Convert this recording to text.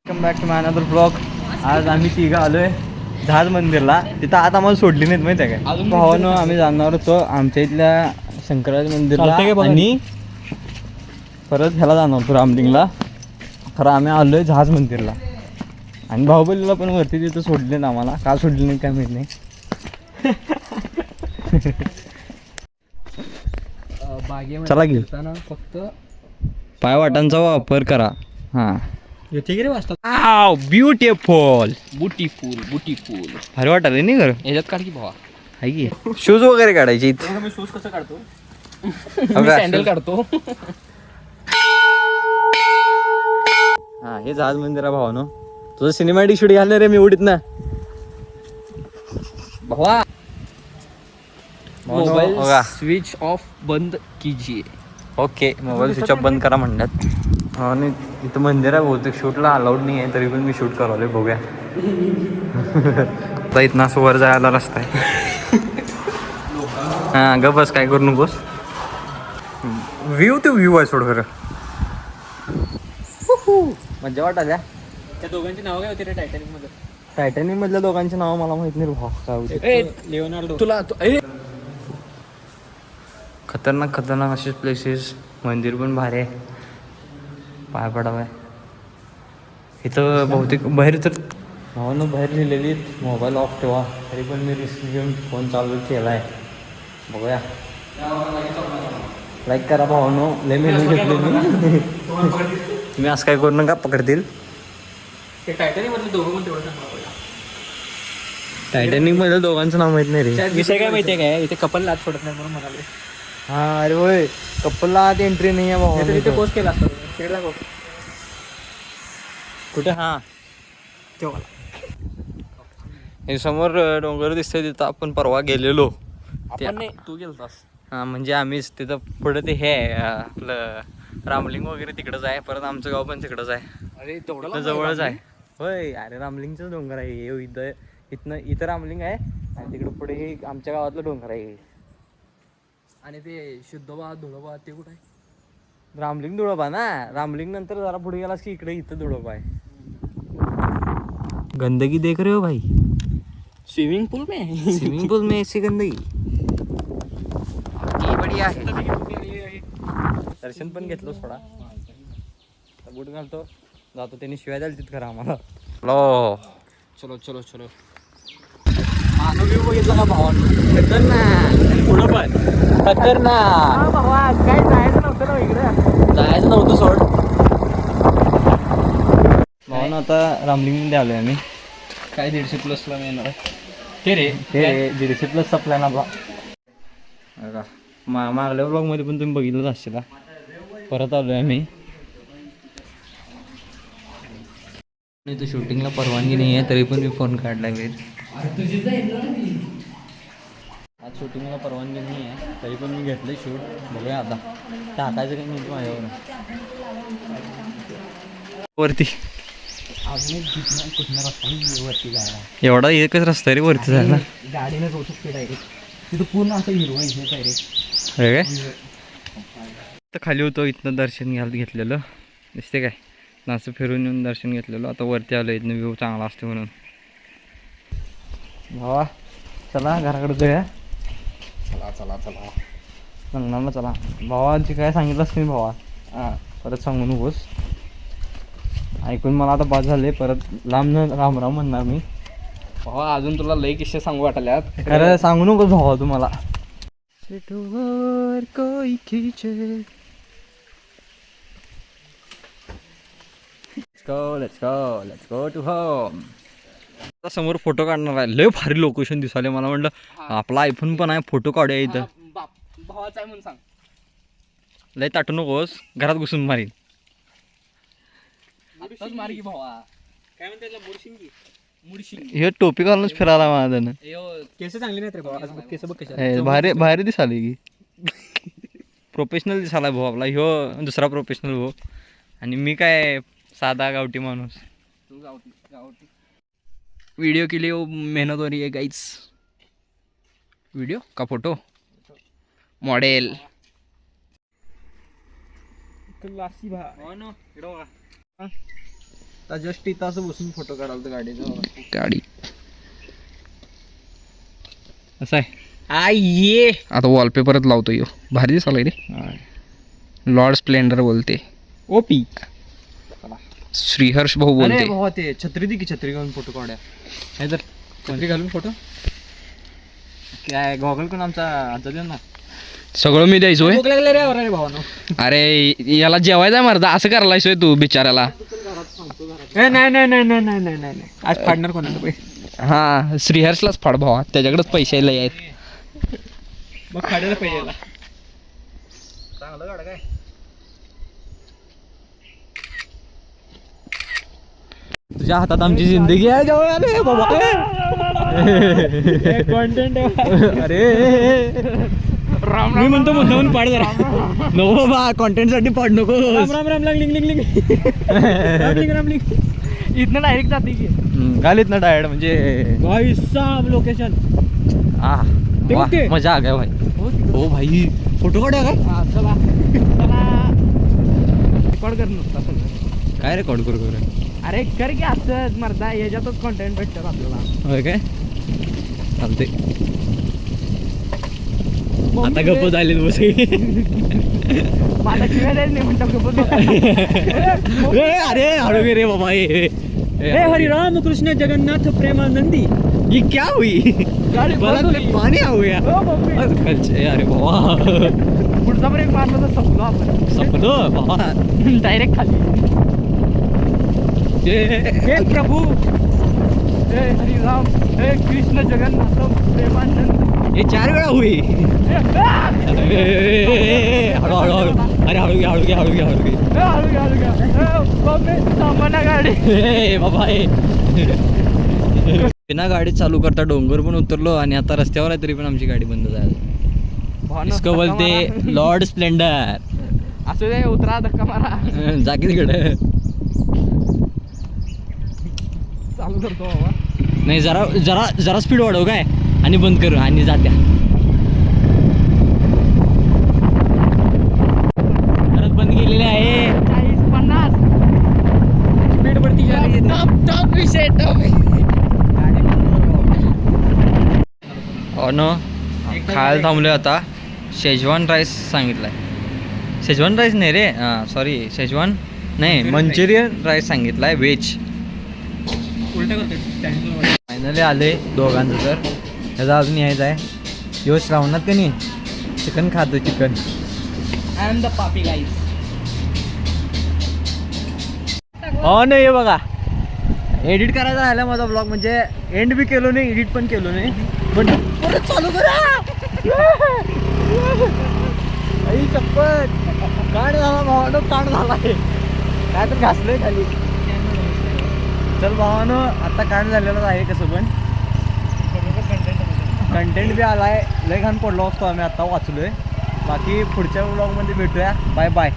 Welcome back to my another blog. आज आम्ही तिघं आलोय जहाज मंदिरला. तिथं आता आम्हाला सोडली नाहीत माहिती आहे काय भावानं. आम्ही जाणार होतो आमच्या इथल्या शंकराज मंदिरला आणि परत ह्याला जाणार होतो रामलिंगला. खरं आम्ही आलोय जहाज मंदिरला आणि बाहुबलीला पण वरती तिथं सोडले ना. आम्हाला का सोडली नाही काय माहीत नाही. चला की फक्त पायवाटांचा वापर करा. हां ब्युटिफुल बुटीफुल भारी वाटायला नाही घर याच्यात काढ की भावा. आहे की शूज वगैरे काढायचे मी शूज कसं काढतो? मी सँडल काढतो. हा हे जहाज मंदिरा भावानो. तुझं सिनेमॅटिक शूट घालणार रे मी उडीत ना भावा मोबाईल बघा. स्विच ऑफ बंद कीजिए. ओके मोबाईल स्विच ऑफ बंद करा म्हणण्यात. आणि इथं मंदिर आहे बहुतेक शूटला अलाउड नाही आहे तरी पण मी शूट करवले बघूया. आता इथनं असं वर जायला रस्ता आहे. हां ग बस काय करू नकोस. व्ह्यू ते व्ह्यू आहे सोड खरं. मज्जा वाटाल्या. त्या दोघांची नाव काय होती रे टायटॅनिक मध्ये? टायटॅनिक मधल्या दोघांची नावं मला माहित नाही भाऊ काय होते. लिओनार्डो. तुला खतरनाक खतरनाक असेच प्लेसेस. मंदिर पण भारी आहे. पाय पडावा आहे इथं बहुतेक. बाहेर तर भावानं बाहेर लिहिलेली मोबाईल ऑफ ठेवा तरी पण मी रिस्क घेऊन फोन चालू केला आहे. बघूया. लाईक करा भावानो. लय मेहनत घेतली मी. मी असं काय करू नका पकडतील. ते टायटॅनिक मधले दोघं पण तेवढं सांगा. टायटॅनिक मध्ये दोघांचं नाव माहित नाही रे. विषय काय माहितीये काय? इथे कपल लाच पडत नाही म्हणून म्हणाले. हा अरे होय कपलला आत एंट्री नाही आहे भावा. इथे पोस्ट केला असतो. खेळला बघ कुठे. हां तेव्हा हे समोर डोंगर दिसतंय तिथं आपण परवा गेलेलो. आपण नाही तू गेलतास. हां म्हणजे आम्हीच तिथं पुढं ते हे आहे आपलं रामलिंग वगैरे तिकडंच आहे. परत आमचं गाव पण तिकडंच आहे. अरे तेवढं इथं जवळच आहे. होय अरे रामलिंगचं डोंगर आहे हे. इथं रामलिंग आहे आणि तिकडं पुढे हे आमच्या गावातलं डोंगर आहे. आणि ते शुद्धबा धुळोबा ते कुठं आहे? रामलिंग धुळोबा ना. रामलिंग नंतर जरा पुढे गेलास की इकडे इथं धुळोबा आहे. गंदगी देख रहे हो भाई. स्विमिंग पूल में. स्विमिंग पूल में ऐसी गंदगी की बढिया आहे. दर्शन पण घेतलं थोडा. बूट घालतो जातो. त्यांनी शिवाय द्याल तिथं खरं आम्हाला. हॅलो चलो चलो चलो. मानवी बघितला का भावानं? खतरनाक. पुढं पण खतरनाक. भावा काय जायचं नव्हतं ना इकडं. जायचं नव्हतं सोड. भाऊ ना आता रामलिंगमध्ये आलोय आम्ही. काय 150+ ला मिळणार आहे ते रे. ते 150+ सप्लाय ना बा. मागल्या ब्लॉगमध्ये पण तुम्ही बघितलंच असेल. परत आलोय आम्ही. इथं शूटिंगला परवानगी नाही आहे तरी पण मी फोन काढला वेळ. आज शूटिंगला परवानगी नाही आहे तरी पण मी घेतलं शूट. बघूया आता टाकायचं काही नाही माझ्यावर वरती. अजून कुठला रस्ता वरती जायला. एवढा एकच रस्ता रे वरती जायला. गाडीने जाऊ शकते डायरेक्ट. तिथं पूर्ण असं हिरवं हेच आहे रे. अरे काय तर खाली होतो. इथनं दर्शन घेतलेलं दिसते काय. असं फिरून येऊन दर्शन घेतलेलं. आता वरती आलो. इथनं व्ह्यू चांगला असते म्हणून. भावा चला घराकडे जाऊया. चला चला चला सांगणार चला. भावाची काय सांगितलंस की भावा. हां परत सांगू नकोस. ऐकून मला आता बाद झाले. परत लांब राम राम म्हणणार मी. भावा अजून तुला लई किस्से सांगू वाटल्यात. खरं सांगू नकोस भावा तुम्हाला. Let's go to home. आता समोर फोटो काढणार आहे. लय भारी लोकेशन दिसाले मला. म्हटलं आपला आयफोन पण आहे फोटो काढूया इथं. भावाचा आहे म्हणून सांग. लय ताटू नकोस घरात घुसून मारीन. आत्ताच मार की भावा. काय म्हणते त्याला? मुडशिंगी. मुडशिंगी. हे टोपी घालूनच फिरायला माझं. केस चांगली नाहीत रे भावा. केस बघ कशा भारी भारी दिसाली की. प्रोफेशनल दिसाला भाऊ आपला. ह्यो दुसरा प्रोफेशनल भाऊ आणि मी काय साधा गावठी माणूस. तू गावठी गावठी. वीडियो के लिए वो मेहनत हो रही है गाइस. वीडियो का फोटो मॉडेल. लासी भा. हो ना. आता जस्ट इथं असं बसून फोटो काढाल तर गाडीचा गाडी असं आहे ये आता वॉलपेपरच लावतो यो भारी दिसायला रे लॉर्ड स्प्लेंडर बोलते ओपी श्रीहर्ष भाऊ अरे बोलते भावा ते छत्री दी की छत्री घालून फोटो काढूया नाही तर छत्री घालून फोटो काय गॉगल कोण आमचा आता देऊ ना सगळं मी द्यायचोय भूक लागले रे अरे भावानो अरे याला जेवायचा मर्दा असं करायलायसोय तू बिचाराला नाही नाही नाही नाही नाही नाही नाही नाही आज फाडणार कोणाला पैसे हा श्रीहर्षलाच फाड भावा त्याच्याकडेच पैसे लय आहेत मग फाडायला पाहिजे चांगलं गाड काय तुझ्या हातात आमची जिंदगी आहे जाऊ अरे बाबा कॉन्टेंट अरे मी म्हणतो म्हणून पाड जरा नको बाबा कॉन्टेंट साठी पाड नको राम राम लिंग लिंग लिंग लिंग राम लिंग इथनं डायरेक्ट जाते की घालीत ना डायरेक्ट म्हणजे लोकेशन हा मजा आ गया भाई हो भाई फोटो काढूया काय चला रेकॉर्ड कर नुसता सगळं काय रेकॉर्ड करू अरे कर की असं मर्दा याच्यातच कॉन्टेंट भेटतात आपल्याला होय काय चालते आता गप्प झाले बस माझा शिवाय नाही म्हणतो गप्प अरे हळू गे रे बाबा हे हरि राम कृष्ण जगन्नाथ प्रेमानंदी ये क्या हुई पाणी आ गया अरे बाबा पुढचा ब्रेक मारला तर संपलो आपण संपलो बाबा डायरेक्ट खाली हे प्रभु हे हरि राम हे कृष्ण जगन्नाथ प्रेमानंद ये 4 वेळा हुई हळू हळू हळू अरे हळू घ्या हळू घ्या हळू घ्या हळू घ्या हळू घ्या हळू घ्या सामाना गाडी बाबा बिना गाडी चालू करता डोंगर पण उतरलो आणि आता रस्त्यावर आहे तरी पण आमची गाडी बंद झाली इसको बोलते लॉर्ड स्प्लेंडर असं दे उतरा धक्का मारा जागी तिकडे चालू करतो बाबा नाही जरा जरा जरा स्पीड वाढव काय आणि बंद करू आणि जात्या परत बंद केलेले आहे 40-50 स्पीड वरती टॉप विषय हो न खायला थांबलोय आता शेजवान राईस सांगितलाय शेजवान राईस नाही रे सॉरी शेजवान नाही मंचुरियन राईस सांगितलाय व्हेज फायनली आले दोघांचं तर ह्याचा अजून यायचं आहे यो श्रावणात का नाही चिकन खातो चिकन आय एम द पापी गाईस हो नाही हे बघा एडिट करायचा राहिला माझा ब्लॉग म्हणजे एंड बी केलो नाही एडिट पण केलो नाही पण परत चालू करा आई चप्पल काढ झाला भावानो काढ झाला काय तर घासलंय खाली चल भावानो आता काढ झालेलं आहे कसं पण कंटेंट बी आलाय लय घाण पडलो असतो आम्ही आता वाचलोय बाकी पुढच्या ब्लॉगमध्ये भेटूया बाय बाय